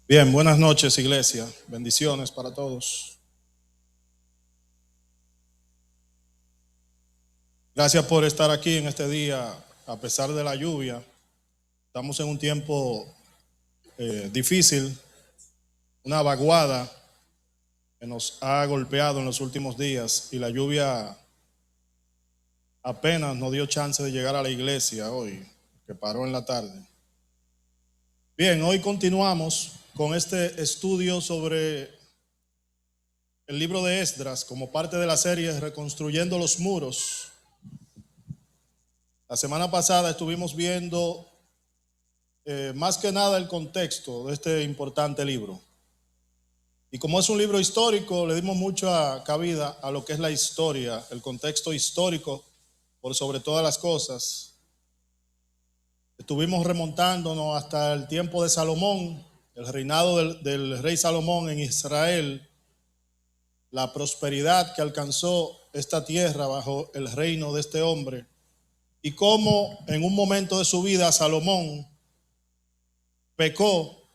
Bien, buenas noches, iglesia. Bendiciones para todos. Gracias por estar aquí en este día, a pesar de la lluvia. Estamos en un tiempo difícil, una vaguada que nos ha golpeado en los últimos días y la lluvia apenas nos dio chance de llegar a la iglesia hoy, que paró en la tarde. Bien, hoy continuamos con este estudio sobre el libro de Esdras como parte de la serie Reconstruyendo los Muros. La semana pasada estuvimos viendo más que nada el contexto de este importante libro. Y como es un libro histórico, le dimos mucha cabida a lo que es la historia, el contexto histórico por sobre todas las cosas. Estuvimos remontándonos hasta el tiempo de Salomón, el reinado del rey Salomón en Israel, la prosperidad que alcanzó esta tierra bajo el reino de este hombre, y cómo en un momento de su vida Salomón pecó,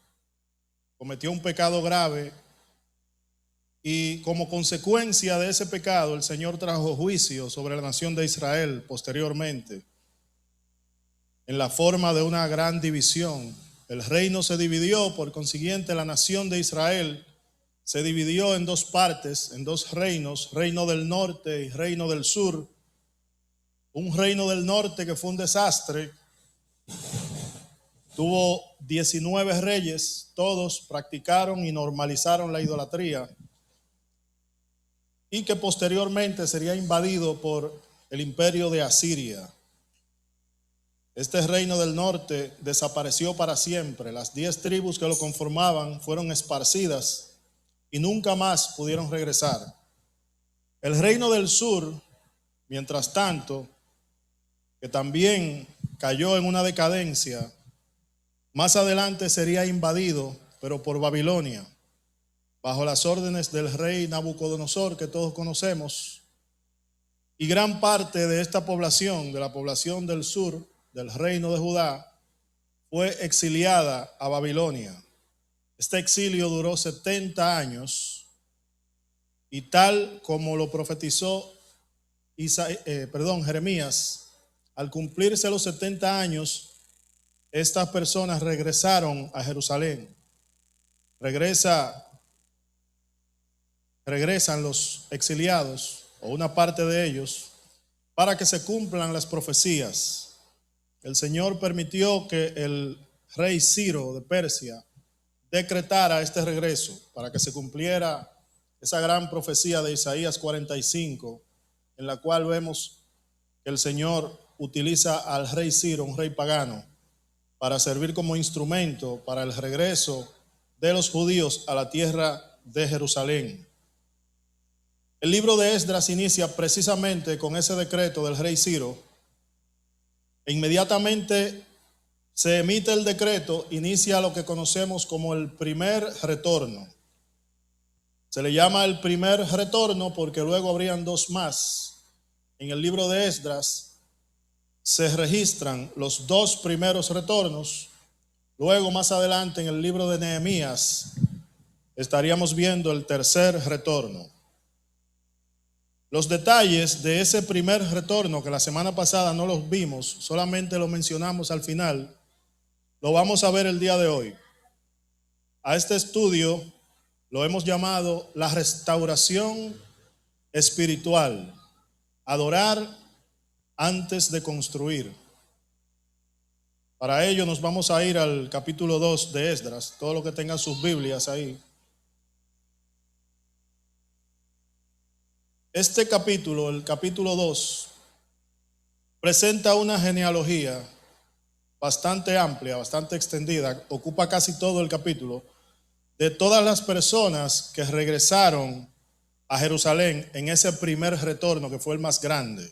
cometió un pecado grave, y como consecuencia de ese pecado el Señor trajo juicio sobre la nación de Israel posteriormente, en la forma de una gran división. El reino se dividió, por consiguiente la nación de Israel se dividió en dos partes, en dos reinos, reino del norte y reino del sur. Un reino del norte que fue un desastre, tuvo 19 reyes, todos practicaron y normalizaron la idolatría, y que posteriormente sería invadido por el imperio de Asiria. Este reino del norte desapareció para siempre. Las 10 tribus que lo conformaban fueron esparcidas y nunca más pudieron regresar. El reino del sur, mientras tanto, que también cayó en una decadencia, más adelante sería invadido, pero por Babilonia, bajo las órdenes del rey Nabucodonosor, que todos conocemos. Y gran parte de esta población, de la población del sur, del reino de Judá, fue exiliada a Babilonia. Este exilio duró 70 años y tal como lo profetizó Jeremías, al cumplirse los 70 años, estas personas regresaron a Jerusalén. Regresan los exiliados, o una parte de ellos, para que se cumplan las profecías. El Señor permitió que el rey Ciro de Persia decretara este regreso para que se cumpliera esa gran profecía de Isaías 45, en la cual vemos que el Señor utiliza al rey Ciro, un rey pagano, para servir como instrumento para el regreso de los judíos a la tierra de Jerusalén. El libro de Esdras inicia precisamente con ese decreto del rey Ciro. E inmediatamente se emite el decreto, inicia lo que conocemos como el primer retorno. Se le llama el primer retorno porque luego habrían dos más. En el libro de Esdras se registran los dos primeros retornos. Luego, más adelante, en el libro de Nehemías, estaríamos viendo el tercer retorno. Los detalles de ese primer retorno, que la semana pasada no los vimos, solamente lo mencionamos al final, lo vamos a ver el día de hoy. A este estudio lo hemos llamado la restauración espiritual, adorar antes de construir. Para ello nos vamos a ir al capítulo 2 de Esdras, todo lo que tengan sus Biblias ahí. Este capítulo, el capítulo 2, presenta una genealogía bastante amplia, bastante extendida, ocupa casi todo el capítulo, de todas las personas que regresaron a Jerusalén en ese primer retorno, que fue el más grande.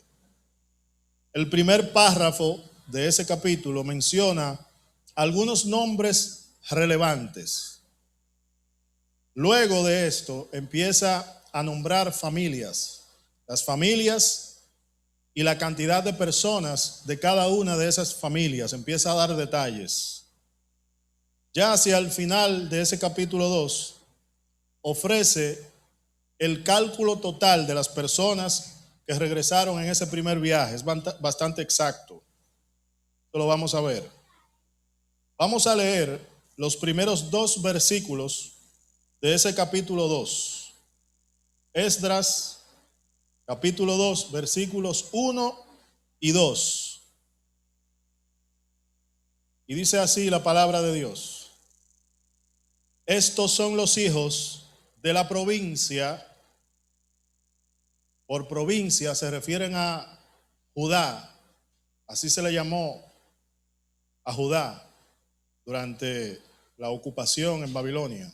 El primer párrafo de ese capítulo menciona algunos nombres relevantes. Luego de esto empieza a nombrar familias, las familias y la cantidad de personas de cada una de esas familias, empieza a dar detalles. Ya hacia el final de ese capítulo 2, ofrece el cálculo total de las personas que regresaron en ese primer viaje. Es bastante exacto. Esto lo vamos a ver. Vamos a leer los primeros 2 versículos de ese capítulo 2. Esdras, capítulo 2, versículos 1 y 2. Y dice así la palabra de Dios. Estos son los hijos de la provincia. Por provincia se refieren a Judá. Así se le llamó a Judá durante la ocupación en Babilonia.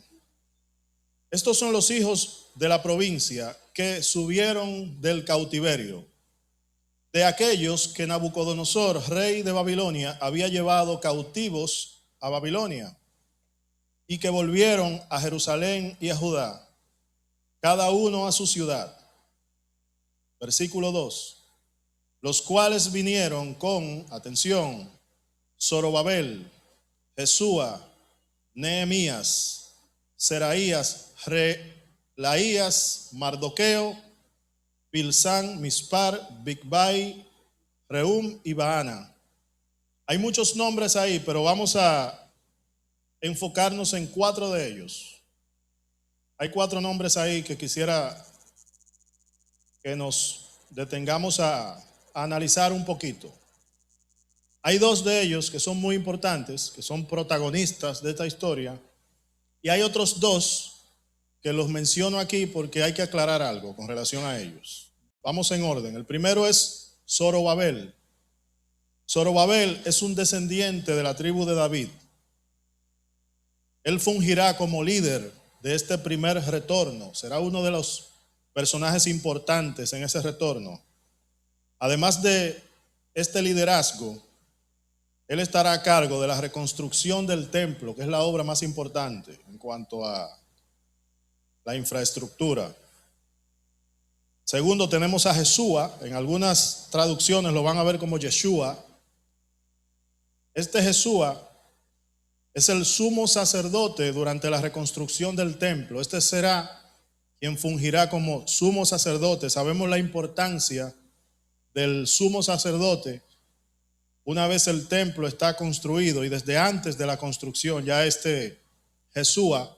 Estos son los hijos de la provincia que subieron del cautiverio, de aquellos que Nabucodonosor, rey de Babilonia, había llevado cautivos a Babilonia, y que volvieron a Jerusalén y a Judá, cada uno a su ciudad. Versículo 2. Los cuales vinieron con, atención, Zorobabel, Jesúa, Nehemías, Seraías, Relaías, Mardoqueo, Bilsán, Mispar, Bigbai, Rehum y Baana. Hay muchos nombres ahí, pero vamos a enfocarnos en 4 de ellos. Hay 4 nombres ahí que quisiera que nos detengamos a analizar un poquito. Hay 2 de ellos que son muy importantes, que son protagonistas de esta historia, y hay otros 2 que los menciono aquí porque hay que aclarar algo con relación a ellos. Vamos en orden. El primero es Zorobabel. Zorobabel es un descendiente de la tribu de David. Él fungirá como líder de este primer retorno. Será uno de los personajes importantes en ese retorno. Además de este liderazgo, él estará a cargo de la reconstrucción del templo, que es la obra más importante en cuanto a la infraestructura. Segundo, tenemos a Jesúa. En algunas traducciones lo van a ver como Yeshua. Este Jesúa es el sumo sacerdote durante la reconstrucción del templo. Este será quien fungirá como sumo sacerdote. Sabemos la importancia del sumo sacerdote una vez el templo está construido, y desde antes de la construcción ya este Jesúa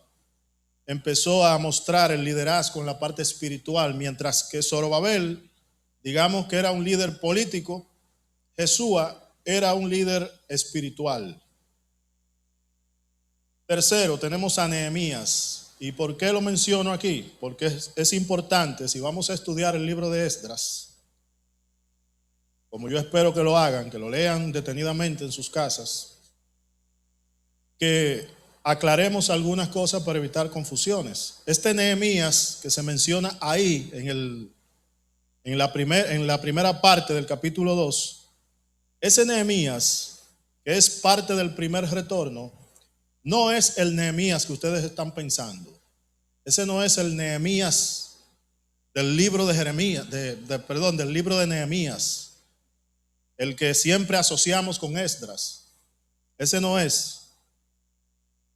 empezó a mostrar el liderazgo en la parte espiritual, mientras que Zorobabel, digamos que era un líder político, Jesúa era un líder espiritual. Tercero, tenemos a Nehemías. ¿Y por qué lo menciono aquí? Porque es importante, si vamos a estudiar el libro de Esdras, como yo espero que lo hagan, que lo lean detenidamente en sus casas, que aclaremos algunas cosas para evitar confusiones. Este Nehemías que se menciona ahí en la primera parte del capítulo 2, ese Nehemías, que es parte del primer retorno, no es el Nehemías que ustedes están pensando. Ese no es el Nehemías del libro de Jeremías, del libro de Nehemías, el que siempre asociamos con Esdras. Ese no es.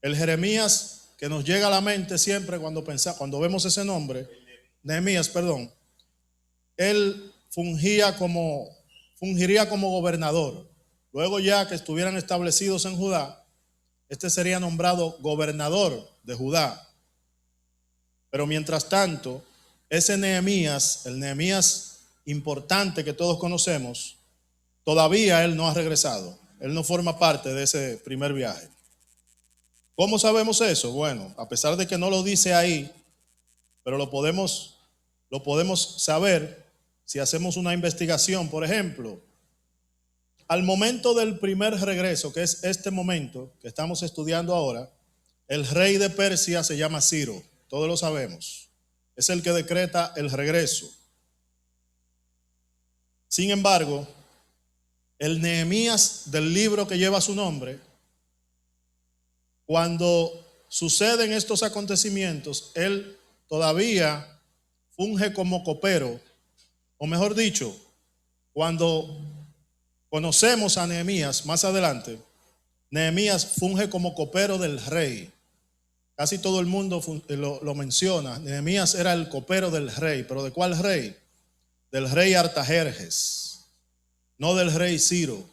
El Jeremías que nos llega a la mente siempre cuando vemos ese nombre, Nehemías, él fungiría como gobernador. Luego, ya que estuvieran establecidos en Judá, este sería nombrado gobernador de Judá. Pero mientras tanto, ese Nehemías, el Nehemías importante que todos conocemos, todavía él no ha regresado. Él no forma parte de ese primer viaje. ¿Cómo sabemos eso? Bueno, a pesar de que no lo dice ahí, pero lo podemos saber si hacemos una investigación. Por ejemplo, al momento del primer regreso, que es este momento que estamos estudiando ahora, el rey de Persia se llama Ciro, todos lo sabemos. Es el que decreta el regreso. Sin embargo, el Nehemías del libro que lleva su nombre, cuando suceden estos acontecimientos, él todavía funge como copero, o mejor dicho, cuando conocemos a Nehemías más adelante, Nehemías funge como copero del rey. Casi todo el mundo lo menciona. Nehemías era el copero del rey. ¿Pero de cuál rey? Del rey Artajerjes, no del rey Ciro.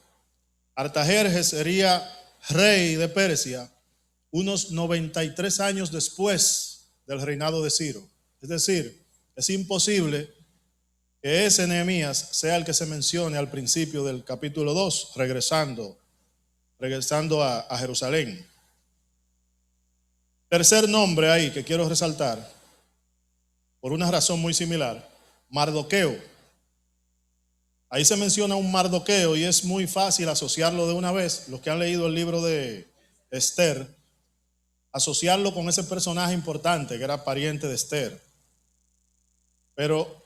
Artajerjes sería rey de Persia unos 93 años después del reinado de Ciro. Es decir, es imposible que ese Nehemías sea el que se mencione al principio del capítulo 2, regresando a Jerusalén. Tercer nombre ahí que quiero resaltar, por una razón muy similar, Mardoqueo. Ahí se menciona un Mardoqueo y es muy fácil asociarlo de una vez. Los que han leído el libro de Esther, asociarlo con ese personaje importante que era pariente de Esther. Pero,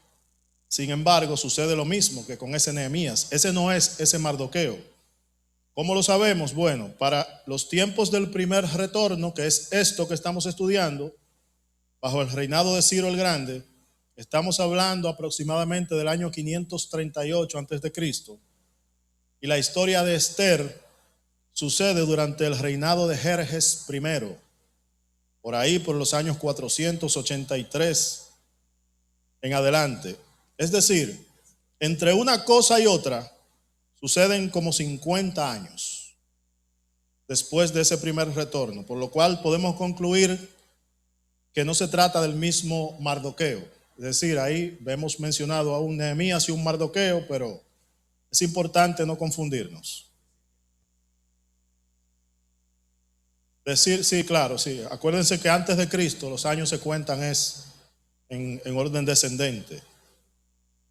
sin embargo, sucede lo mismo que con ese Nehemías. Ese no es ese Mardoqueo. ¿Cómo lo sabemos? Bueno, para los tiempos del primer retorno, que es esto que estamos estudiando, bajo el reinado de Ciro el Grande, estamos hablando aproximadamente del año 538 a.C. Y la historia de Esther sucede durante el reinado de Jerjes I, por ahí por los años 483 en adelante. Es decir, entre una cosa y otra suceden como 50 años después de ese primer retorno, por lo cual podemos concluir que no se trata del mismo Mardoqueo. Es decir, ahí vemos mencionado a un Nehemías y un Mardoqueo, pero es importante no confundirnos. Decir, sí, claro, sí. Acuérdense que antes de Cristo los años se cuentan en orden descendente.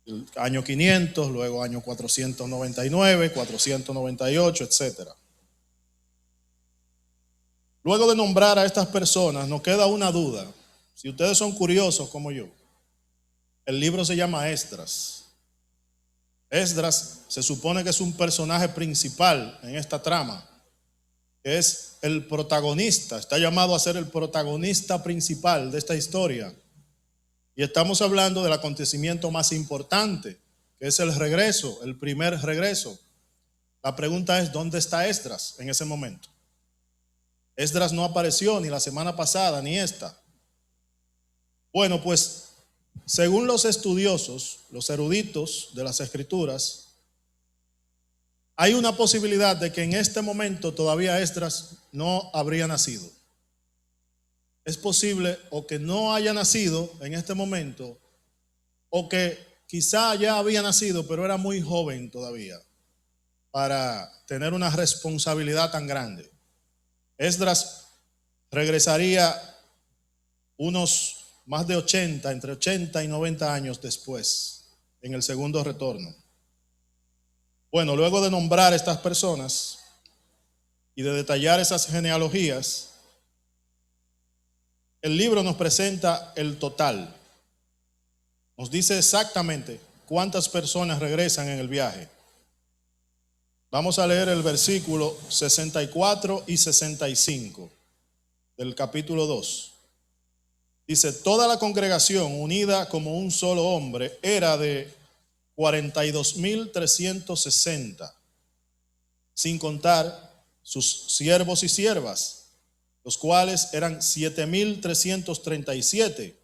El año 500, luego año 499, 498, etc. Luego de nombrar a estas personas, nos queda una duda. Si ustedes son curiosos como yo, el libro se llama Esdras. Esdras se supone que es un personaje principal en esta trama. Es el protagonista, está llamado a ser el protagonista principal de esta historia. Y estamos hablando del acontecimiento más importante, que es el regreso, el primer regreso. La pregunta es, ¿dónde está Esdras en ese momento? Esdras no apareció ni la semana pasada ni esta. Bueno, pues según los estudiosos, los eruditos de las Escrituras, hay una posibilidad de que en este momento todavía Esdras no habría nacido. Es posible o que no haya nacido en este momento, o que quizá ya había nacido, pero era muy joven todavía para tener una responsabilidad tan grande. Esdras regresaría unos más de 80, entre 80 y 90 años después, en el segundo retorno. Bueno, luego de nombrar a estas personas y de detallar esas genealogías, el libro nos presenta el total. Nos dice exactamente cuántas personas regresan en el viaje. Vamos a leer el versículo 64 y 65 del capítulo 2. Dice, toda la congregación unida como un solo hombre era de 42,360, sin contar sus siervos y siervas, los cuales eran 7,337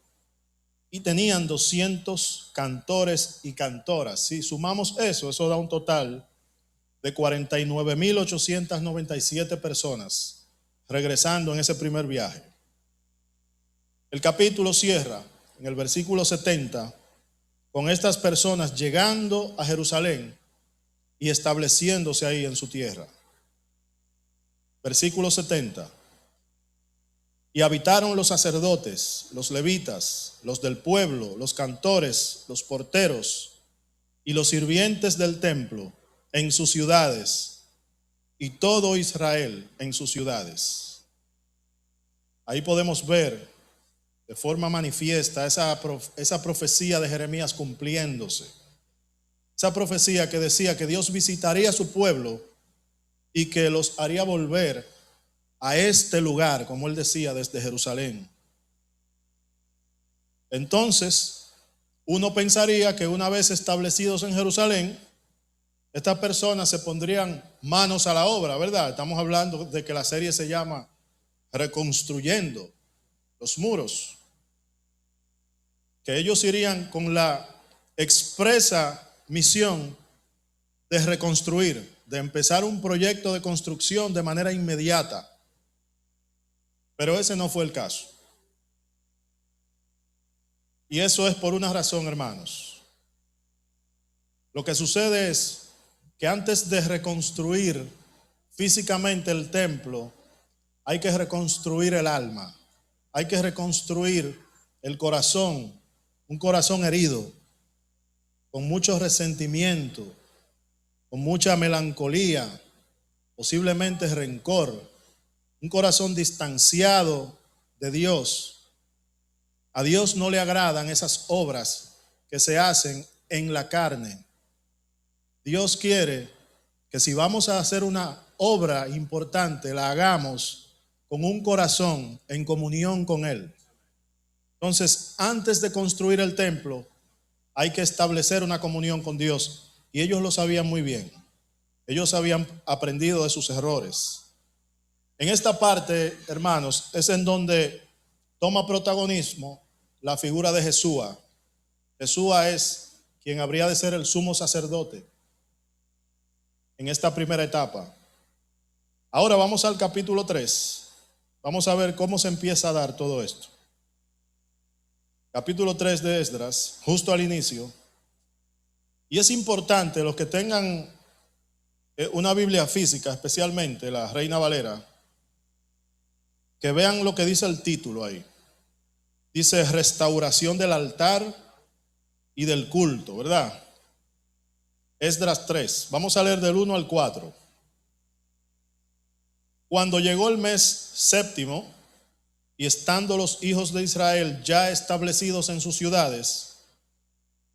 y tenían 200 cantores y cantoras. Si sumamos eso da un total de 49,897 personas regresando en ese primer viaje. El capítulo cierra en el versículo 70 con estas personas llegando a Jerusalén y estableciéndose ahí en su tierra. Versículo 70. Y habitaron los sacerdotes, los levitas, los del pueblo, los cantores, los porteros y los sirvientes del templo en sus ciudades, y todo Israel en sus ciudades. Ahí podemos ver de forma manifiesta esa profecía de Jeremías cumpliéndose. Esa profecía que decía que Dios visitaría a su pueblo y que los haría volver a este lugar, como él decía, desde Jerusalén. Entonces, uno pensaría que una vez establecidos en Jerusalén, estas personas se pondrían manos a la obra, ¿verdad? Estamos hablando de que la serie se llama Reconstruyendo los muros. Que ellos irían con la expresa misión de reconstruir, de empezar un proyecto de construcción de manera inmediata. Pero ese no fue el caso. Y eso es por una razón, hermanos. Lo que sucede es que antes de reconstruir físicamente el templo, hay que reconstruir el alma, hay que reconstruir el corazón, un corazón herido, con mucho resentimiento, con mucha melancolía, posiblemente rencor, un corazón distanciado de Dios. A Dios no le agradan esas obras que se hacen en la carne. Dios quiere que si vamos a hacer una obra importante, la hagamos con un corazón en comunión con Él. Entonces, antes de construir el templo, hay que establecer una comunión con Dios. Y ellos lo sabían muy bien. Ellos habían aprendido de sus errores. En esta parte, hermanos, es en donde toma protagonismo la figura de Jesúa. Jesúa es quien habría de ser el sumo sacerdote en esta primera etapa. Ahora vamos al capítulo 3. Vamos a ver cómo se empieza a dar todo esto. Capítulo 3 de Esdras, justo al inicio. Y es importante, los que tengan una Biblia física, especialmente la Reina Valera, que vean lo que dice el título ahí. Dice restauración del altar y del culto, ¿verdad? Esdras 3. Vamos a leer del 1 al 4. Cuando llegó el mes séptimo, y estando los hijos de Israel ya establecidos en sus ciudades,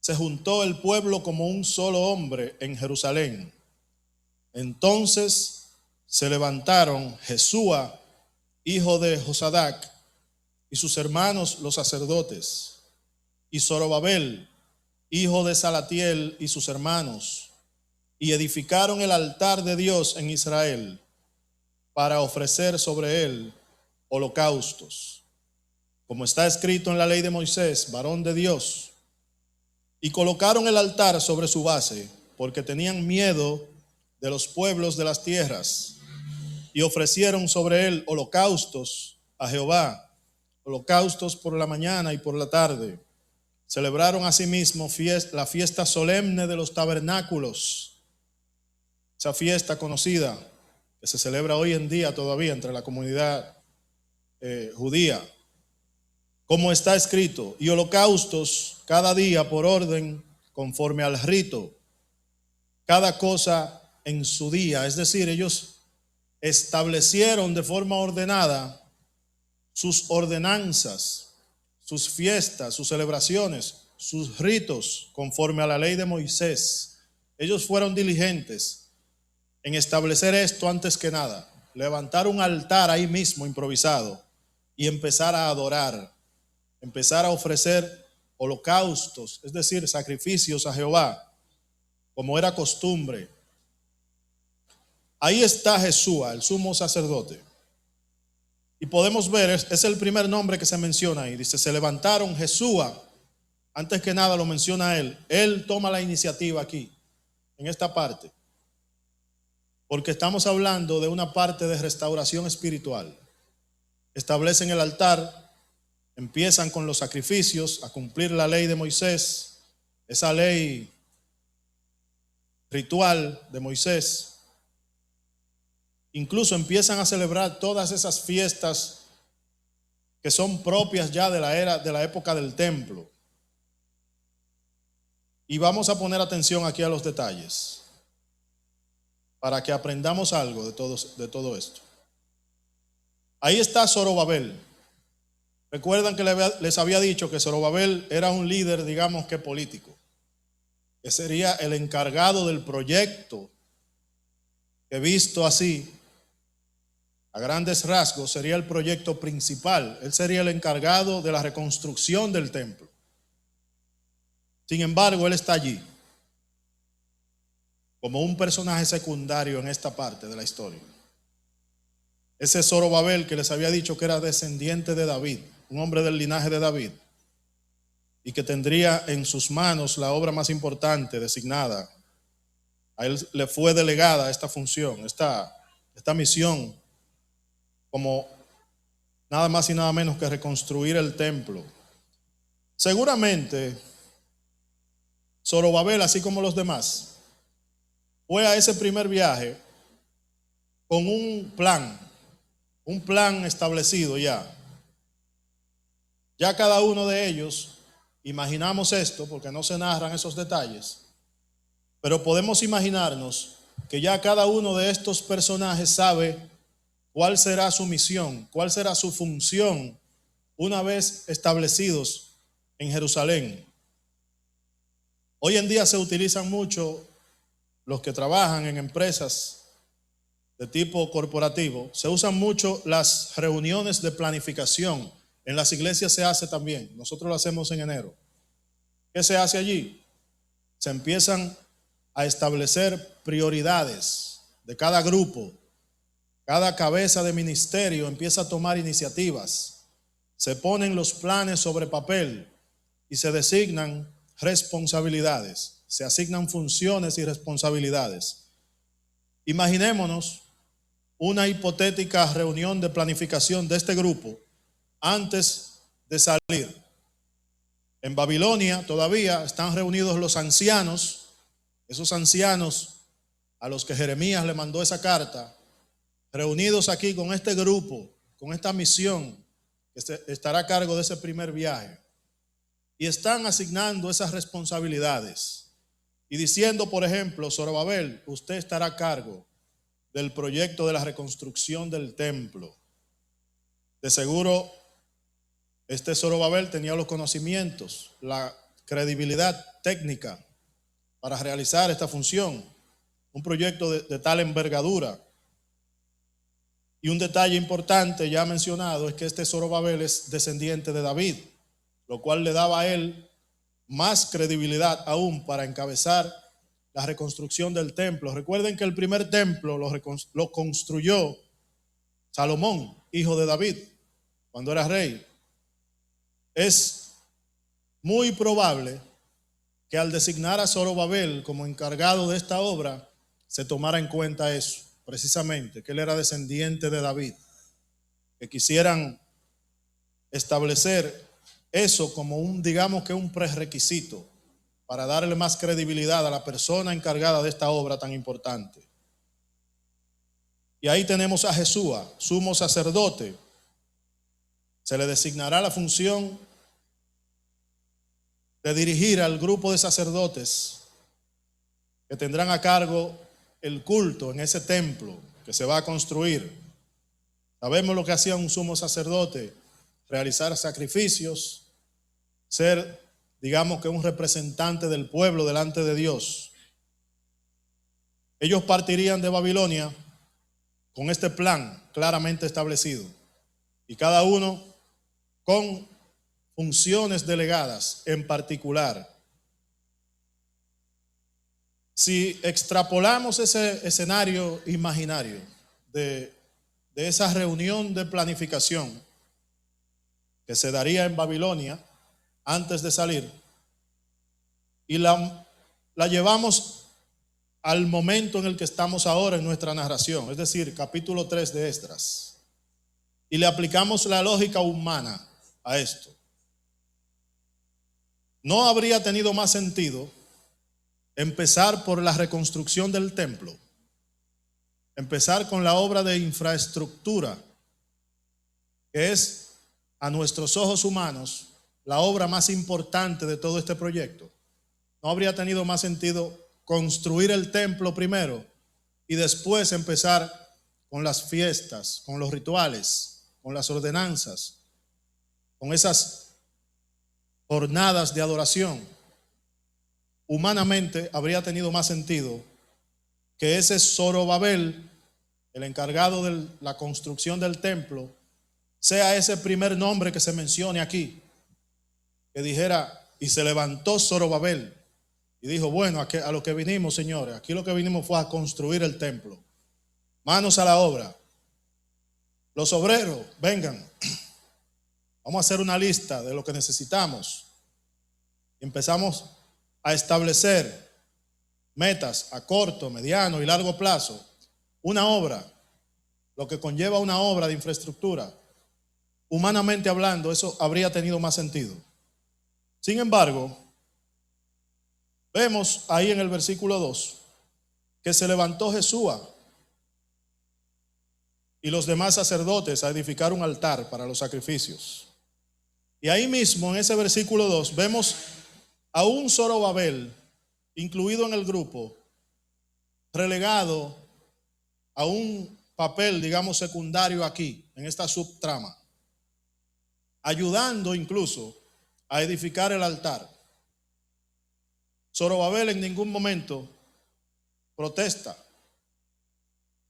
se juntó el pueblo como un solo hombre en Jerusalén. Entonces se levantaron Jesúa, hijo de Josadac, y sus hermanos los sacerdotes, y Zorobabel, hijo de Salatiel, y sus hermanos, y edificaron el altar de Dios en Israel para ofrecer sobre él holocaustos, como está escrito en la ley de Moisés, varón de Dios. Y colocaron el altar sobre su base, porque tenían miedo de los pueblos de las tierras, y ofrecieron sobre él holocaustos a Jehová, holocaustos por la mañana y por la tarde. Celebraron asimismo la fiesta solemne de los tabernáculos, esa fiesta conocida que se celebra hoy en día todavía entre la comunidad judía, como está escrito, y holocaustos cada día por orden conforme al rito, cada cosa en su día. Es decir, ellos establecieron de forma ordenada sus ordenanzas, sus fiestas, sus celebraciones, sus ritos conforme a la ley de Moisés. Ellos fueron diligentes en establecer esto antes que nada, levantar un altar ahí mismo improvisado y empezar a adorar, empezar a ofrecer holocaustos, es decir, sacrificios a Jehová, como era costumbre. Ahí está Jesúa, el sumo sacerdote. Y podemos ver, es el primer nombre que se menciona ahí. Dice, se levantaron Jesúa. Antes que nada lo menciona él. Él toma la iniciativa aquí, en esta parte. Porque estamos hablando de una parte de restauración espiritual. Establecen el altar, empiezan con los sacrificios, a cumplir la ley de Moisés, esa ley ritual de Moisés. Incluso empiezan a celebrar todas esas fiestas que son propias ya de la época del templo. Y vamos a poner atención aquí a los detalles para que aprendamos algo de todo esto. Ahí está Zorobabel. Recuerdan que les había dicho que Zorobabel era un líder, digamos que político, que sería el encargado del proyecto, que visto así, a grandes rasgos, sería el proyecto principal. Él sería el encargado de la reconstrucción del templo. Sin embargo, él está allí como un personaje secundario en esta parte de la historia. Ese Zorobabel que les había dicho que era descendiente de David, un hombre del linaje de David, y que tendría en sus manos la obra más importante designada. A él le fue delegada esta función, esta misión, como nada más y nada menos que reconstruir el templo. Seguramente Zorobabel, así como los demás, fue a ese primer viaje con un plan establecido ya. Ya cada uno de ellos, imaginamos esto porque no se narran esos detalles, pero podemos imaginarnos que ya cada uno de estos personajes sabe cuál será su misión, cuál será su función una vez establecidos en Jerusalén. Hoy en día se utilizan mucho los que trabajan en empresas de tipo corporativo, se usan mucho las reuniones de planificación. En las iglesias se hace también, nosotros lo hacemos en enero. ¿Qué se hace allí? Se empiezan a establecer prioridades de cada grupo. Cada cabeza de ministerio empieza a tomar iniciativas. Se ponen los planes sobre papel y se designan responsabilidades. Se asignan funciones y responsabilidades. Imaginémonos una hipotética reunión de planificación de este grupo antes de salir. En Babilonia todavía están reunidos los ancianos, esos ancianos a los que Jeremías le mandó esa carta, reunidos aquí con este grupo, con esta misión que estará a cargo de ese primer viaje. Y están asignando esas responsabilidades y diciendo, por ejemplo, Zorobabel, usted estará a cargo del proyecto de la reconstrucción del templo. De seguro, este Zorobabel tenía los conocimientos, la credibilidad técnica para realizar esta función, un proyecto de tal envergadura. Y un detalle importante ya mencionado es que este Zorobabel es descendiente de David, lo cual le daba a él más credibilidad aún para encabezar la reconstrucción del templo. Recuerden que el primer templo lo construyó Salomón, hijo de David, cuando era rey. Es muy probable que al designar a Zorobabel como encargado de esta obra, se tomara en cuenta eso, precisamente, que él era descendiente de David, que quisieran establecer eso como digamos que un prerequisito para darle más credibilidad a la persona encargada de esta obra tan importante. Y ahí tenemos a Jesúa, sumo sacerdote. Se le designará la función de dirigir al grupo de sacerdotes que tendrán a cargo el culto en ese templo que se va a construir. Sabemos lo que hacía un sumo sacerdote: realizar sacrificios, ser, digamos que un representante del pueblo delante de Dios. Ellos partirían de Babilonia con este plan claramente establecido y cada uno con funciones delegadas en particular. Si extrapolamos ese escenario imaginario de esa reunión de planificación que se daría en Babilonia antes de salir y la llevamos al momento en el que estamos ahora en nuestra narración, es decir, capítulo 3 de Esdras, y le aplicamos la lógica humana a esto, ¿no habría tenido más sentido empezar por la reconstrucción del templo? Empezar con la obra de infraestructura, que es a nuestros ojos humanos la obra más importante de todo este proyecto. ¿No habría tenido más sentido construir el templo primero y después empezar con las fiestas, con los rituales, con las ordenanzas, con esas jornadas de adoración? Humanamente habría tenido más sentido que ese Zorobabel, el encargado de la construcción del templo, sea ese primer nombre que se mencione aquí, que dijera: y se levantó Zorobabel y dijo, bueno, a lo que vinimos, señores, aquí lo que vinimos fue a construir el templo. Manos a la obra. Los obreros, vengan. Vamos a hacer una lista de lo que necesitamos. Empezamos a establecer metas a corto, mediano y largo plazo. Una obra, lo que conlleva una obra de infraestructura. Humanamente hablando, eso habría tenido más sentido. Sin embargo, vemos ahí en el versículo 2 que se levantó Jesúa y los demás sacerdotes a edificar un altar para los sacrificios. Y ahí mismo, en ese versículo 2, vemos a un Zorobabel incluido en el grupo, relegado a un papel, digamos, secundario aquí, en esta subtrama, ayudando incluso a edificar el altar. Zorobabel en ningún momento protesta.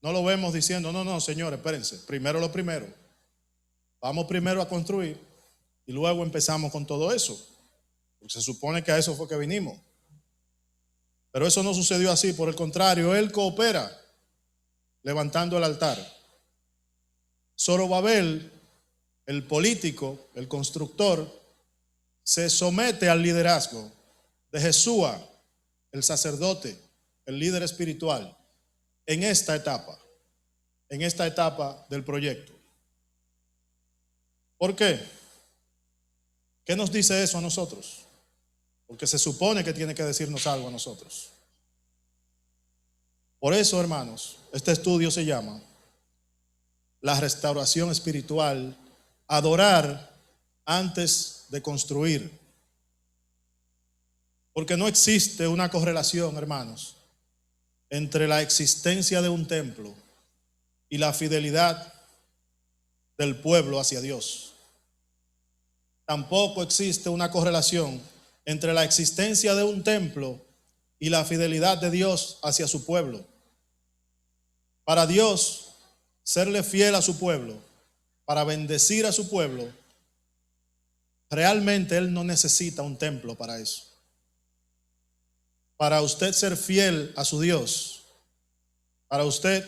No lo vemos diciendo, no, señores, espérense, primero lo primero. Vamos primero a construir y luego empezamos con todo eso. Porque se supone que a eso fue que vinimos. Pero eso no sucedió así, por el contrario, él coopera levantando el altar. Zorobabel, el político, el constructor, se somete al liderazgo de Jesúa, el sacerdote, el líder espiritual, en esta etapa del proyecto. ¿Por qué? ¿Qué nos dice eso a nosotros? Porque se supone que tiene que decirnos algo a nosotros. Por eso, hermanos, este estudio se llama la restauración espiritual, adorar antes de construir. Porque no existe una correlación, hermanos, entre la existencia de un templo y la fidelidad del pueblo hacia Dios. Tampoco existe una correlación entre la existencia de un templo y la fidelidad de Dios hacia su pueblo. Para Dios, serle fiel a su pueblo, para bendecir a su pueblo, realmente Él no necesita un templo para eso. Para usted ser fiel a su Dios, para usted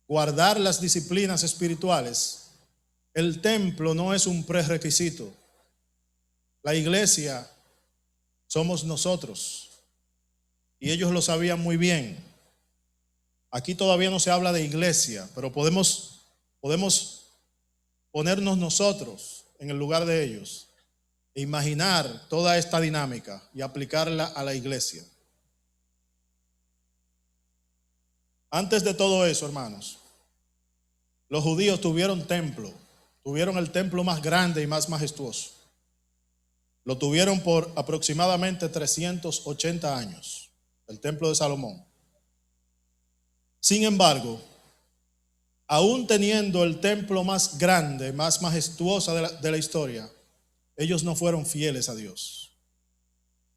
guardar las disciplinas espirituales, el templo no es un prerequisito. La iglesia somos nosotros. Y ellos lo sabían muy bien. Aquí todavía no se habla de iglesia, pero podemos ponernos nosotros en el lugar de ellos e imaginar toda esta dinámica y aplicarla a la iglesia. Antes de todo eso, hermanos, los judíos tuvieron templo, tuvieron el templo más grande y más majestuoso. Lo tuvieron por aproximadamente 380 años, el templo de Salomón. Sin embargo, aún teniendo el templo más grande, más majestuoso de la historia, ellos no fueron fieles a Dios.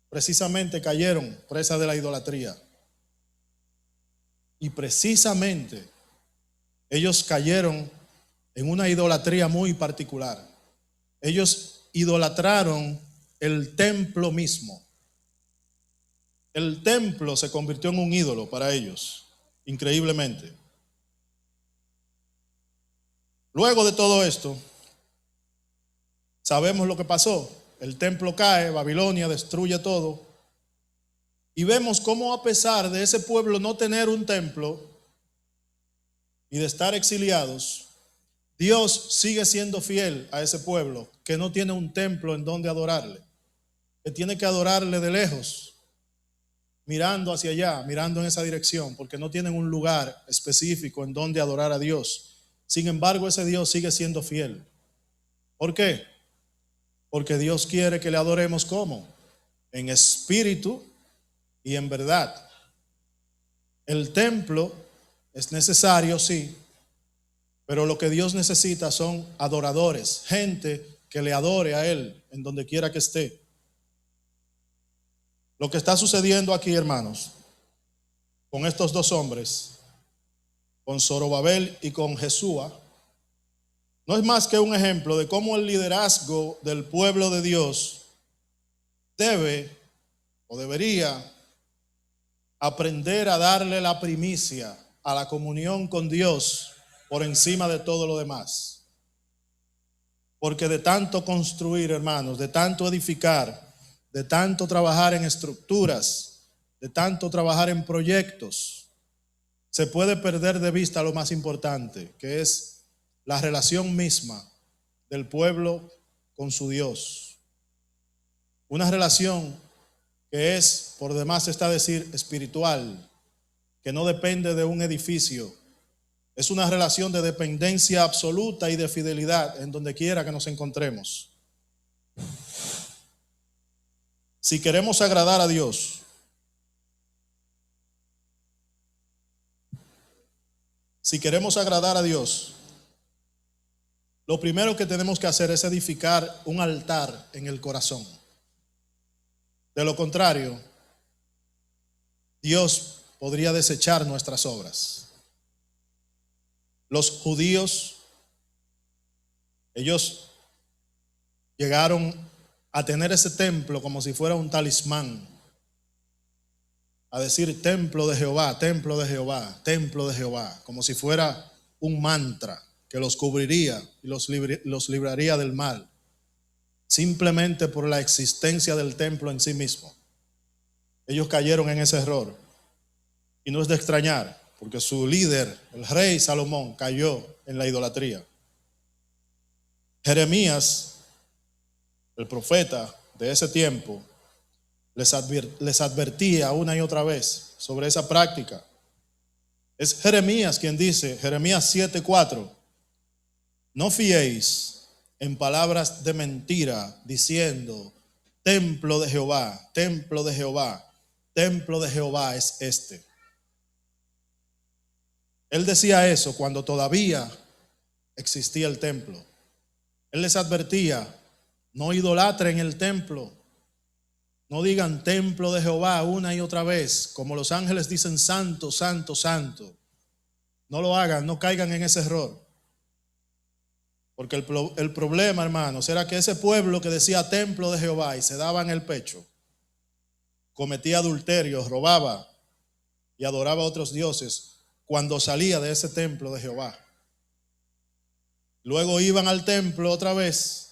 Precisamente cayeron presa de la idolatría. Y precisamente ellos cayeron en una idolatría muy particular. Ellos idolatraron el templo mismo. El templo se convirtió en un ídolo para ellos, increíblemente. Luego de todo esto, sabemos lo que pasó. El templo cae, Babilonia destruye todo. Y vemos cómo, a pesar de ese pueblo no tener un templo y de estar exiliados, Dios sigue siendo fiel a ese pueblo que no tiene un templo en donde adorarle, que tiene que adorarle de lejos, mirando hacia allá, mirando en esa dirección, porque no tienen un lugar específico en donde adorar a Dios. Sin embargo, ese Dios sigue siendo fiel. ¿Por qué? Porque Dios quiere que le adoremos ¿cómo? En espíritu y en verdad. El templo es necesario, sí, pero lo que Dios necesita son adoradores, gente que le adore a Él en donde quiera que esté. Lo que está sucediendo aquí, hermanos, con estos dos hombres, con Zorobabel y con Jesúa, no es más que un ejemplo de cómo el liderazgo del pueblo de Dios debe o debería aprender a darle la primicia a la comunión con Dios por encima de todo lo demás. Porque de tanto construir, hermanos, de tanto edificar, de tanto trabajar en estructuras, de tanto trabajar en proyectos, se puede perder de vista lo más importante, que es la relación misma del pueblo con su Dios. Una relación que es, por demás está decir, espiritual, que no depende de un edificio. Es una relación de dependencia absoluta y de fidelidad en donde quiera que nos encontremos. Si queremos agradar a Dios, lo primero que tenemos que hacer es edificar un altar en el corazón. De lo contrario, Dios podría desechar nuestras obras. Los judíos, ellos llegaron a tener ese templo como si fuera un talismán, a decir templo de Jehová, templo de Jehová, templo de Jehová, como si fuera un mantra que los cubriría y los libraría del mal, simplemente por la existencia del templo en sí mismo. Ellos cayeron en ese error y no es de extrañar, porque su líder, el rey Salomón, cayó en la idolatría. Jeremías, el profeta de ese tiempo, les advertía una y otra vez sobre esa práctica. Es Jeremías quien dice, Jeremías 7:4, no fiéis en palabras de mentira, diciendo, templo de Jehová, templo de Jehová, templo de Jehová es este. Él decía eso cuando todavía existía el templo. Él les advertía, no idolatren el templo. No digan templo de Jehová una y otra vez, como los ángeles dicen santo, santo, santo. No lo hagan, no caigan en ese error. Porque el problema, hermanos, era que ese pueblo que decía templo de Jehová y se daba en el pecho, cometía adulterio, robaba y adoraba a otros dioses cuando salía de ese templo de Jehová. Luego iban al templo otra vez,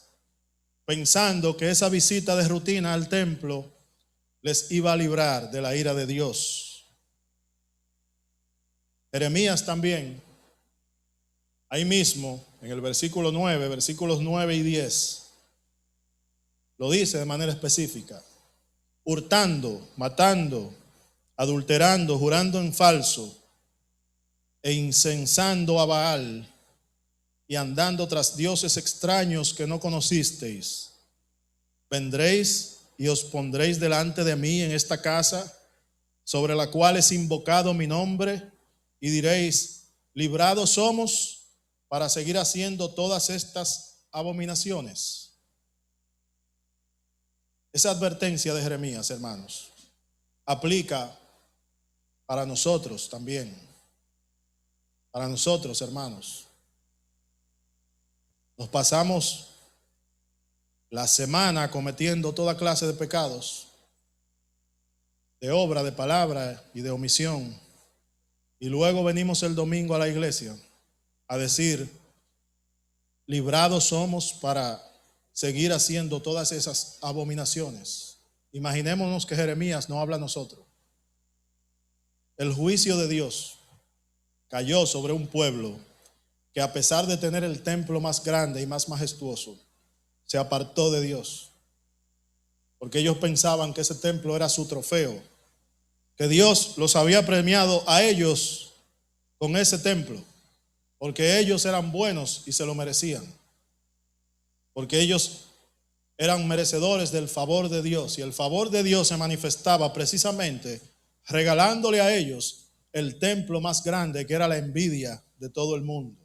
pensando que esa visita de rutina al templo les iba a librar de la ira de Dios. Jeremías también, ahí mismo, en el versículo 9, versículos 9 y 10, lo dice de manera específica: hurtando, matando, adulterando, jurando en falso, e incensando a Baal, y andando tras dioses extraños que no conocisteis. Vendréis y os pondréis delante de mí en esta casa, sobre la cual es invocado mi nombre, y diréis, librados somos para seguir haciendo todas estas abominaciones. Esa advertencia de Jeremías, hermanos, aplica para nosotros también. Para nosotros, hermanos. Nos pasamos la semana cometiendo toda clase de pecados, de obra, de palabra y de omisión. Y luego venimos el domingo a la iglesia a decir, librados somos para seguir haciendo todas esas abominaciones. Imaginémonos que Jeremías no habla a nosotros. El juicio de Dios cayó sobre un pueblo que, a pesar de tener el templo más grande y más majestuoso, se apartó de Dios, porque ellos pensaban que ese templo era su trofeo, que Dios los había premiado a ellos con ese templo, porque ellos eran buenos y se lo merecían, porque ellos eran merecedores del favor de Dios, y el favor de Dios se manifestaba precisamente regalándole a ellos el templo más grande, que era la envidia de todo el mundo.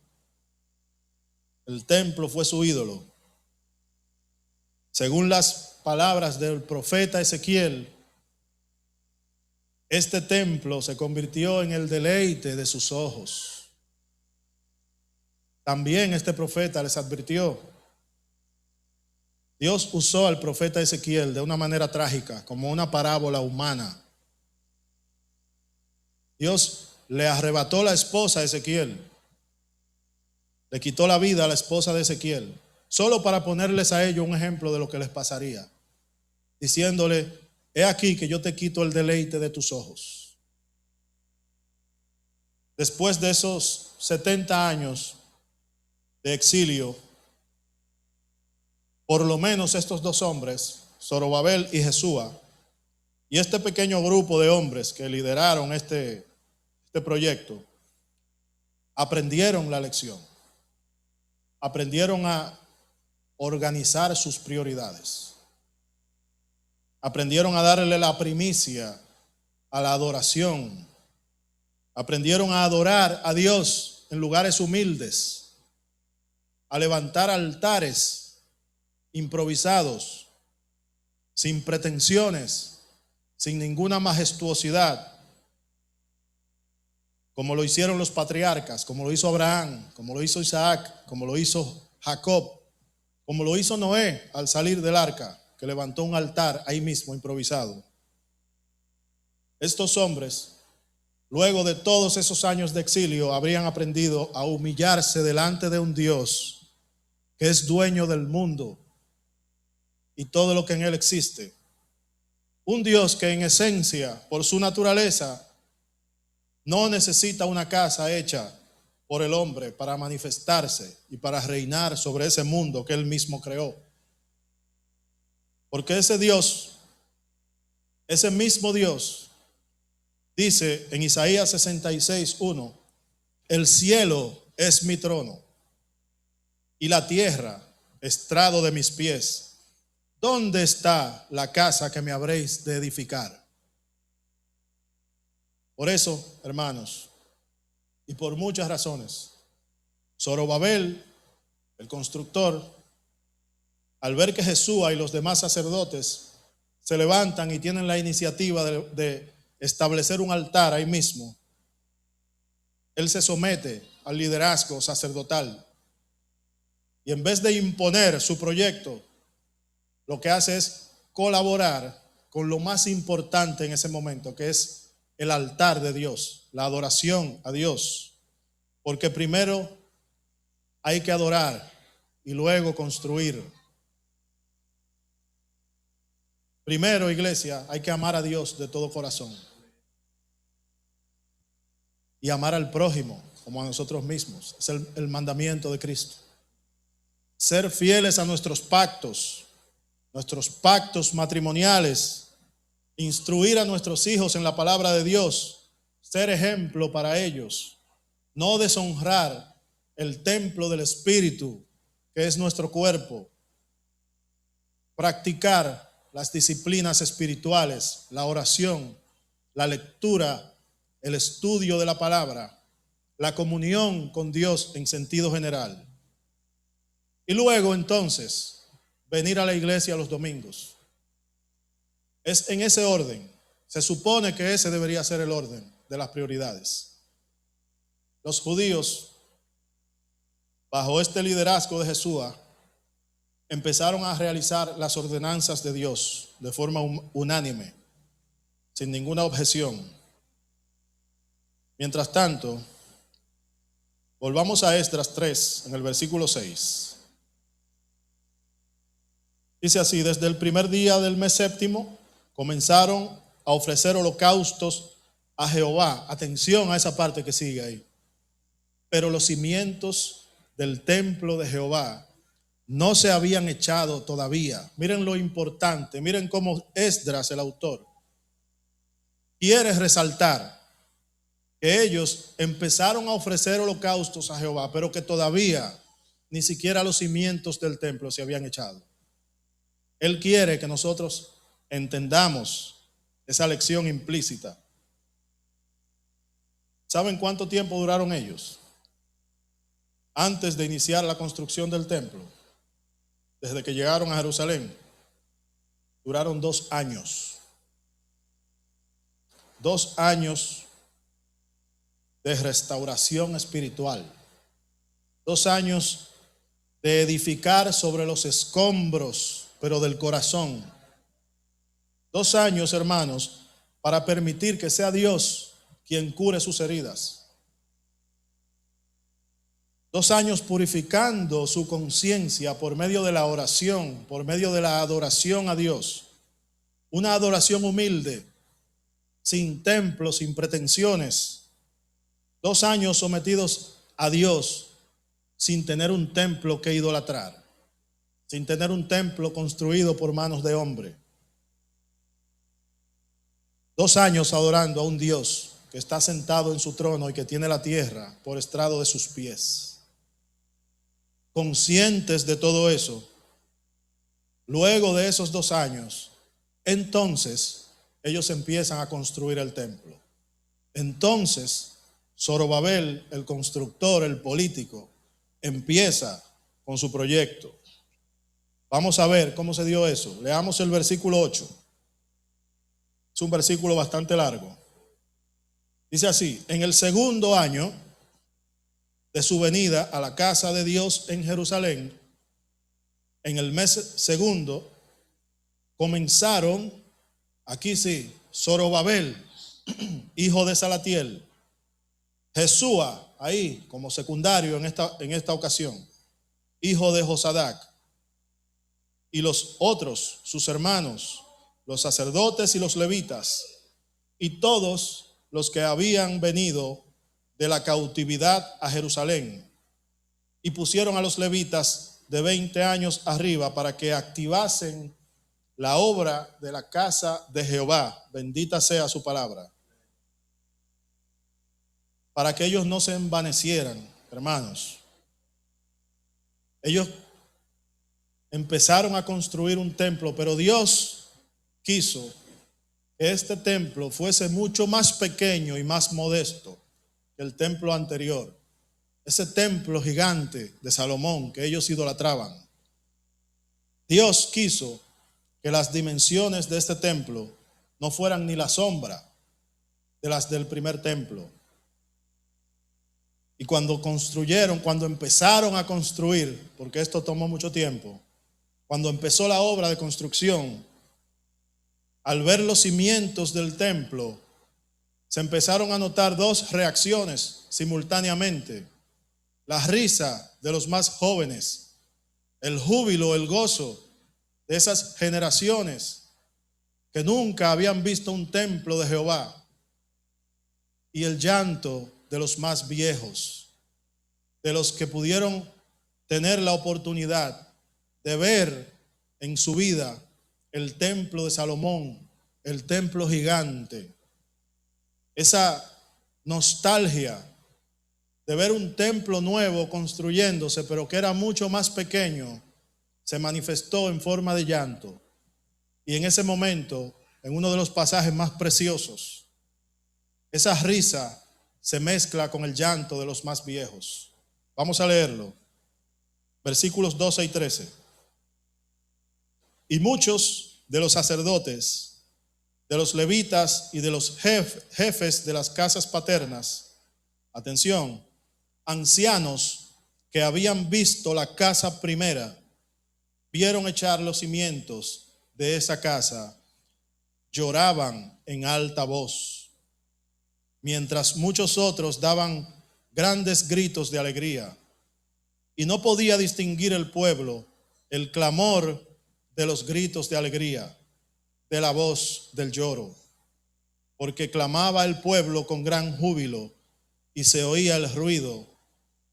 El templo fue su ídolo. Según las palabras del profeta Ezequiel, este templo se convirtió en el deleite de sus ojos. También este profeta les advirtió. Dios usó al profeta Ezequiel de una manera trágica, como una parábola humana. Dios le arrebató la esposa a Ezequiel, le quitó la vida a la esposa de Ezequiel, solo para ponerles a ellos un ejemplo de lo que les pasaría, diciéndole: he aquí que yo te quito el deleite de tus ojos. Después de esos 70 años de exilio, por lo menos estos dos hombres, Zorobabel y Jesúa, y este pequeño grupo de hombres que lideraron este proyecto, aprendieron la lección, aprendieron a organizar sus prioridades, aprendieron a darle la primicia a la adoración, aprendieron a adorar a Dios en lugares humildes, a levantar altares improvisados, sin pretensiones, sin ninguna majestuosidad, como lo hicieron los patriarcas, como lo hizo Abraham, como lo hizo Isaac, como lo hizo Jacob, como lo hizo Noé al salir del arca, que levantó un altar ahí mismo improvisado. Estos hombres, luego de todos esos años de exilio, habrían aprendido a humillarse delante de un Dios que es dueño del mundo y todo lo que en él existe. Un Dios que en esencia, por su naturaleza, no necesita una casa hecha por el hombre para manifestarse y para reinar sobre ese mundo que él mismo creó. Porque ese Dios, ese mismo Dios, dice en Isaías 66:1, el cielo es mi trono y la tierra estrado de mis pies. ¿Dónde está la casa que me habréis de edificar? Por eso, hermanos, y por muchas razones, Zorobabel, el constructor, al ver que Jesús y los demás sacerdotes se levantan y tienen la iniciativa de establecer un altar ahí mismo, él se somete al liderazgo sacerdotal y en vez de imponer su proyecto, lo que hace es colaborar con lo más importante en ese momento, que es el altar de Dios, la adoración a Dios. Porque primero hay que adorar y luego construir. Primero, iglesia, hay que amar a Dios de todo corazón y amar al prójimo como a nosotros mismos. Es el mandamiento de Cristo. Ser fieles a nuestros pactos matrimoniales, instruir a nuestros hijos en la palabra de Dios, ser ejemplo para ellos, no deshonrar el templo del Espíritu, que es nuestro cuerpo, practicar las disciplinas espirituales, la oración, la lectura, el estudio de la palabra, la comunión con Dios en sentido general. Y luego entonces venir a la iglesia los domingos. Es en ese orden. Se supone que ese debería ser el orden de las prioridades. Los judíos, bajo este liderazgo de Jesús, empezaron a realizar las ordenanzas de Dios de forma unánime, sin ninguna objeción. Mientras tanto, volvamos a Esdras 3, en el versículo 6. Dice así: desde el primer día del mes séptimo comenzaron a ofrecer holocaustos a Jehová. Atención a esa parte que sigue ahí. Pero los cimientos del templo de Jehová no se habían echado todavía. Miren lo importante, miren cómo Esdras, el autor, quiere resaltar que ellos empezaron a ofrecer holocaustos a Jehová, pero que todavía ni siquiera los cimientos del templo se habían echado. Él quiere que nosotros entendamos esa lección implícita. ¿Saben cuánto tiempo duraron ellos antes de iniciar la construcción del templo? Desde que llegaron a Jerusalén, duraron 2 años. 2 años de restauración espiritual. 2 años de edificar sobre los escombros, pero del corazón. 2 años, hermanos, para permitir que sea Dios quien cure sus heridas. 2 años purificando su conciencia por medio de la oración, por medio de la adoración a Dios. Una adoración humilde, sin templo, sin pretensiones. 2 años sometidos a Dios sin tener un templo que idolatrar, sin tener un templo construido por manos de hombre. 2 años adorando a un Dios que está sentado en su trono y que tiene la tierra por estrado de sus pies. Conscientes de todo eso, luego de esos 2 años, entonces ellos empiezan a construir el templo. Entonces Zorobabel, el constructor, el político, empieza con su proyecto. Vamos a ver cómo se dio eso. Leamos el versículo 8. Es un versículo bastante largo. Dice así: en el segundo año de su venida a la casa de Dios en Jerusalén, en el mes segundo, comenzaron, aquí sí, Zorobabel, hijo de Salatiel, Jesúa, ahí como secundario en esta ocasión, hijo de Josadac, y los otros, sus hermanos, los sacerdotes y los levitas, y todos los que habían venido de la cautividad a Jerusalén, y pusieron a los levitas de 20 años arriba para que activasen la obra de la casa de Jehová, bendita sea su palabra, para que ellos no se envanecieran, hermanos. Ellos empezaron a construir un templo, pero Dios quiso que este templo fuese mucho más pequeño y más modesto que el templo anterior, ese templo gigante de Salomón que ellos idolatraban. Dios quiso que las dimensiones de este templo no fueran ni la sombra de las del primer templo. Y cuando empezaron a construir, porque esto tomó mucho tiempo, cuando empezó la obra de construcción, al ver los cimientos del templo, se empezaron a notar 2 reacciones simultáneamente: la risa de los más jóvenes, el júbilo, el gozo de esas generaciones que nunca habían visto un templo de Jehová, y el llanto de los más viejos, de los que pudieron tener la oportunidad de ver en su vida el templo de Salomón, el templo gigante. Esa nostalgia de ver un templo nuevo construyéndose, pero que era mucho más pequeño, se manifestó en forma de llanto. Y en ese momento, en uno de los pasajes más preciosos, esa risa se mezcla con el llanto de los más viejos. Vamos a leerlo. Versículos 12 y 13. Y muchos de los sacerdotes, de los levitas y de los jefes de las casas paternas, atención, ancianos que habían visto la casa primera, vieron echar los cimientos de esa casa, lloraban en alta voz, mientras muchos otros daban grandes gritos de alegría. Y no podía distinguir el pueblo el clamor de los gritos de alegría, de la voz del lloro, porque clamaba el pueblo con gran júbilo y se oía el ruido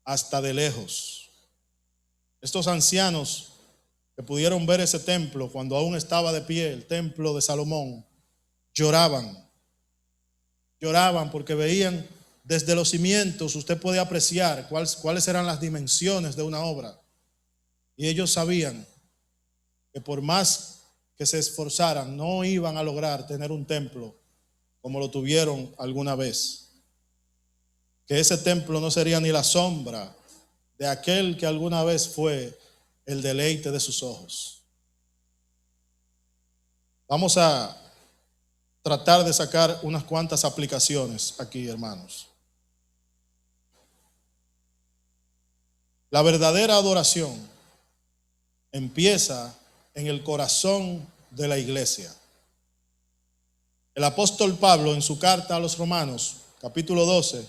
hasta de lejos. Estos ancianos que pudieron ver ese templo cuando aún estaba de pie, el templo de Salomón, lloraban porque veían desde los cimientos. Usted puede apreciar cuáles eran las dimensiones de una obra, y ellos sabían que por más que se esforzaran, no iban a lograr tener un templo como lo tuvieron alguna vez. Que ese templo no sería ni la sombra de aquel que alguna vez fue el deleite de sus ojos. Vamos a tratar de sacar unas cuantas aplicaciones aquí, hermanos. La verdadera adoración empieza en el corazón de la iglesia. El apóstol Pablo, en su carta a los romanos, capítulo 12,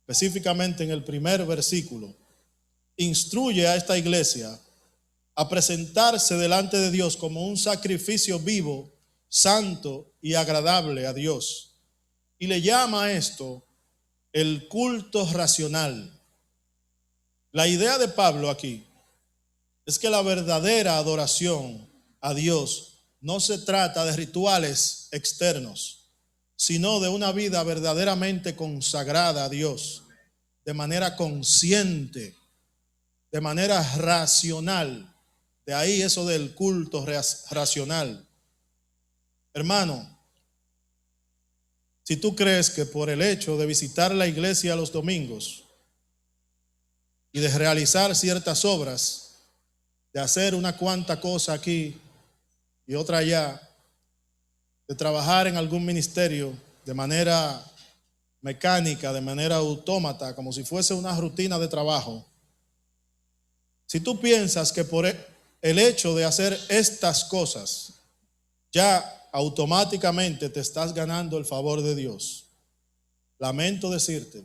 específicamente en el primer versículo, instruye a esta iglesia a presentarse delante de Dios como un sacrificio vivo, santo y agradable a Dios. Y le llama a esto el culto racional. La idea de Pablo aquí es que la verdadera adoración a Dios no se trata de rituales externos, sino de una vida verdaderamente consagrada a Dios, de manera consciente, de manera racional. De ahí eso del culto racional. Hermano, si tú crees que por el hecho de visitar la iglesia los domingos y de realizar ciertas obras, de hacer una cuanta cosa aquí y otra allá, de trabajar en algún ministerio de manera mecánica, de manera autómata, como si fuese una rutina de trabajo, si tú piensas que por el hecho de hacer estas cosas ya automáticamente te estás ganando el favor de Dios, lamento decirte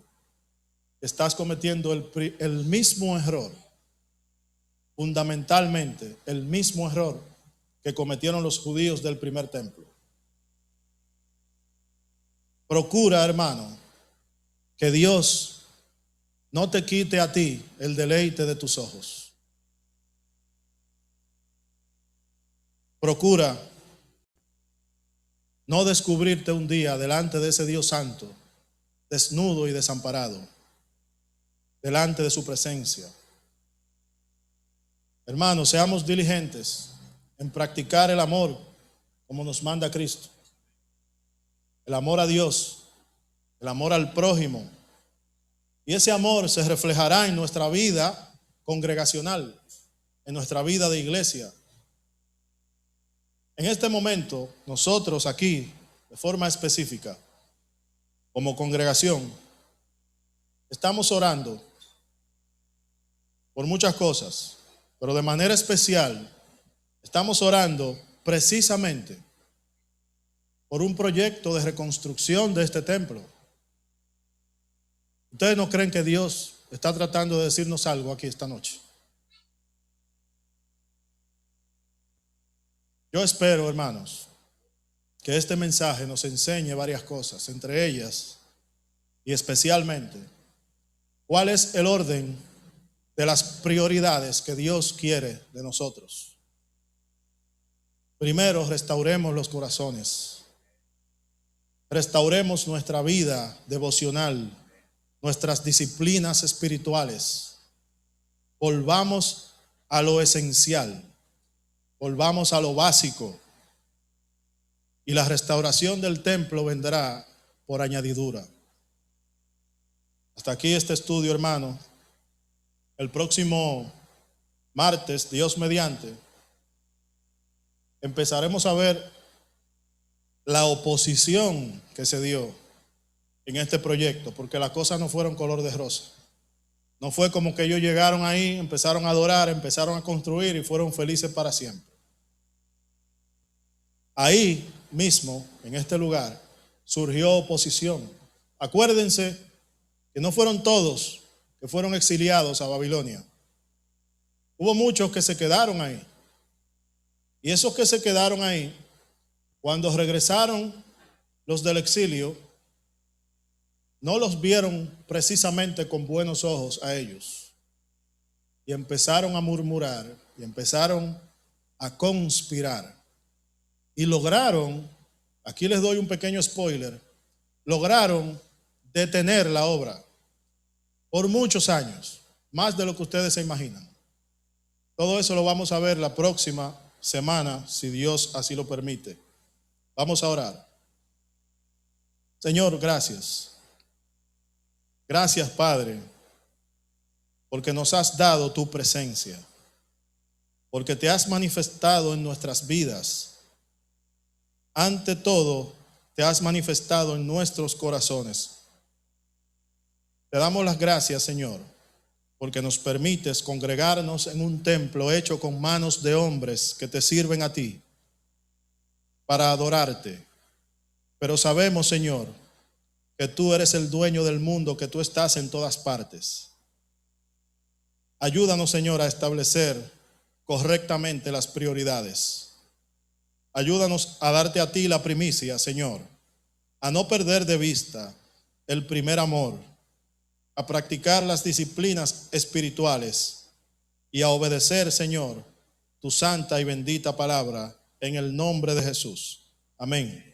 que estás cometiendo el mismo error, fundamentalmente el mismo error que cometieron los judíos del primer templo. Procura, hermano, que Dios no te quite a ti el deleite de tus ojos. Procura no descubrirte un día delante de ese Dios santo, desnudo y desamparado, delante de su presencia. Hermanos, seamos diligentes en practicar el amor como nos manda Cristo. El amor a Dios, el amor al prójimo. Y ese amor se reflejará en nuestra vida congregacional, en nuestra vida de iglesia. En este momento, nosotros aquí, de forma específica, como congregación, estamos orando por muchas cosas, pero de manera especial, estamos orando precisamente por un proyecto de reconstrucción de este templo. ¿Ustedes no creen que Dios está tratando de decirnos algo aquí esta noche? Yo espero, hermanos, que este mensaje nos enseñe varias cosas, entre ellas y especialmente cuál es el orden de las prioridades que Dios quiere de nosotros. Primero, restauremos los corazones, restauremos nuestra vida devocional, nuestras disciplinas espirituales, volvamos a lo esencial, volvamos a lo básico, y la restauración del templo vendrá por añadidura. Hasta aquí este estudio, hermano. El próximo martes, Dios mediante, empezaremos a ver la oposición que se dio en este proyecto, porque las cosas no fueron color de rosa. No fue como que ellos llegaron ahí, empezaron a adorar, empezaron a construir y fueron felices para siempre. Ahí mismo, en este lugar, surgió oposición. Acuérdense que no fueron todos que fueron exiliados a Babilonia. Hubo muchos que se quedaron ahí. Y esos que se quedaron ahí, cuando regresaron los del exilio, no los vieron precisamente con buenos ojos a ellos. Y empezaron a murmurar, y empezaron a conspirar. Y lograron, aquí les doy un pequeño spoiler, lograron detener la obra por muchos años, más de lo que ustedes se imaginan. Todo eso lo vamos a ver la próxima semana, si Dios así lo permite. Vamos a orar. Señor, gracias. Gracias, Padre, porque nos has dado tu presencia, porque te has manifestado en nuestras vidas. Ante todo, te has manifestado en nuestros corazones. Te damos las gracias, Señor, porque nos permites congregarnos en un templo hecho con manos de hombres que te sirven a ti para adorarte. Pero sabemos, Señor, que tú eres el dueño del mundo, que tú estás en todas partes. Ayúdanos, Señor, a establecer correctamente las prioridades. Ayúdanos a darte a ti la primicia, Señor, a no perder de vista el primer amor, a practicar las disciplinas espirituales y a obedecer, Señor, tu santa y bendita palabra en el nombre de Jesús. Amén.